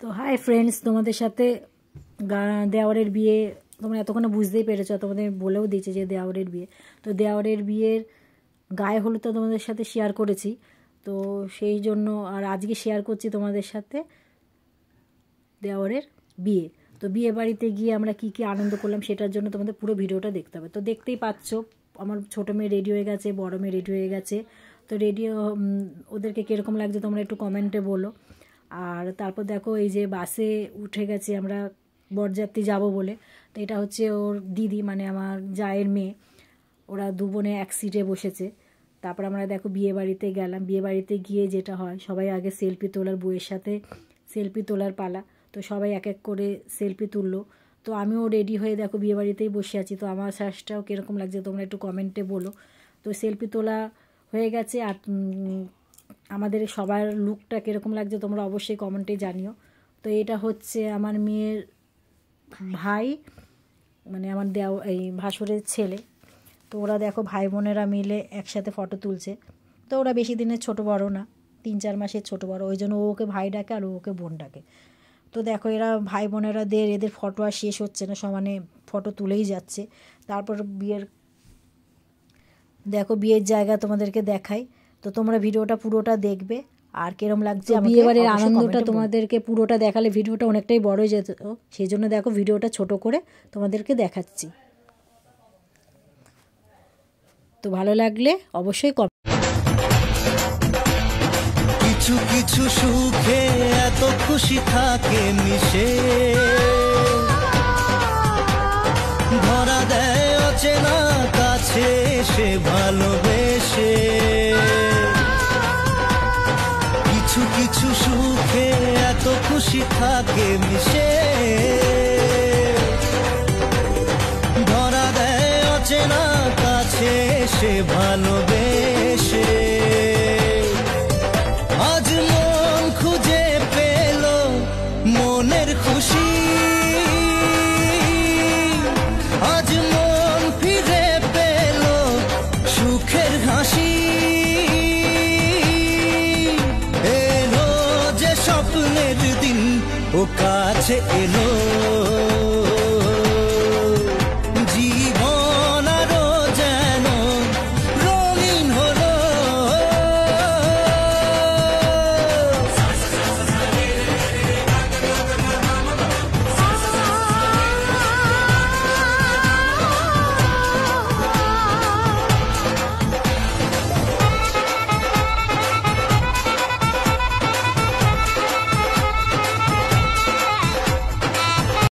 তো hi friends, তোমাদের সাথে দেওয়ারের বিয়ে তোমরা এতক্ষণে বুঝতেই পেরেছো, তোমাদের বলেও দিয়েছে যে দেওয়ারের বিয়ে। তো দেওয়ারের বিয়ের গায়ে হলুদ তো তোমাদের সাথে শেয়ার করেছি, তো সেই জন্য আর আজকে শেয়ার করছি তোমাদের সাথে দেওয়ারের বিয়ে। তো বিয়ে বাড়িতে গিয়ে আমরা কি কি আনন্দ করলাম সেটার জন্য তোমাদের পুরো ভিডিওটা দেখতে হবে। তো দেখতেই পাচ্ছ আমার ছোটো মেয়ে রেডি হয়ে গেছে, বড় মেয়ে রেডি হয়ে গেছে। তো রেডিও ওদেরকে কীরকম লাগছে তোমরা একটু কমেন্টে বলো। আর তারপর দেখো এই যে বাসে উঠে গেছি আমরা বরযাত্রী যাব বলে। তো এটা হচ্ছে ওর দিদি, মানে আমার জায়ের মেয়ে, ওরা দু বোনে এক সিটে বসেছে। তারপর আমরা দেখো বিয়ে বাড়িতে গেলাম। বিয়ে বাড়িতে গিয়ে যেটা হয়, সবাই আগে সেলফি তোলার, বউয়ের সাথে সেলফি তোলার পালা। তো সবাই এক এক করে সেলফি তুললো। তো আমিও রেডি হয়ে দেখো বিয়ে বাড়িতেই বসে আছি। তো আমার সাজটাও কীরকম লাগছে তোমরা একটু কমেন্টে বলো। তো সেলফি তোলা হয়ে গেছে, আর আমাদের সবার লুকটা কীরকম লাগছে তোমরা অবশ্যই কমেন্টে জানিও। তো এটা হচ্ছে আমার মেয়ের ভাই, মানে আমার এই ভাসুরের ছেলে। তো ওরা দেখো ভাই বোনেরা মিলে একসাথে ফটো তুলছে। তো ওরা বেশি দিনের ছোটো বড় না, 3-4 মাসের ছোটো বড়, ওই জন্য ও ওকে ভাই ডাকে আর ও ওকে বোন ডাকে। তো দেখো এরা ভাই বোনেরা এদের ফটো আর শেষ হচ্ছে না, সমানে ফটো তুলেই যাচ্ছে। তারপর বিয়ের জায়গা তোমাদেরকে দেখাই। তো তোমরা ভিডিওটা পুরোটা দেখবে আর কিরম লাগছে বিয়ে বাড়ির আনন্দটা তোমাদেরকে পুরোটা দেখালে ভিডিওটা অনেকটাই বড় হয়ে যেত, সেই জন্য দেখো ভিডিওটা ছোট করে তোমাদেরকে দেখাচ্ছি। তো ভালো লাগলে অবশ্যই কিছু কিছু সুখে এত খুশি থাকে মিশে, ধরা দেয় অচেনা কাছে সে ভালোবেসে। কিছু কিছু সুখে এত খুশি থাকে মিশে, ধরা দেয় অচেনা কাছে সে ভালোবেসে। আজ মন খুঁজে পেল মনের খুশি, আজ মন ফিরে পেল সুখের হাসি। এলো যে স্বপ্নের দিন ও কাছে এলো,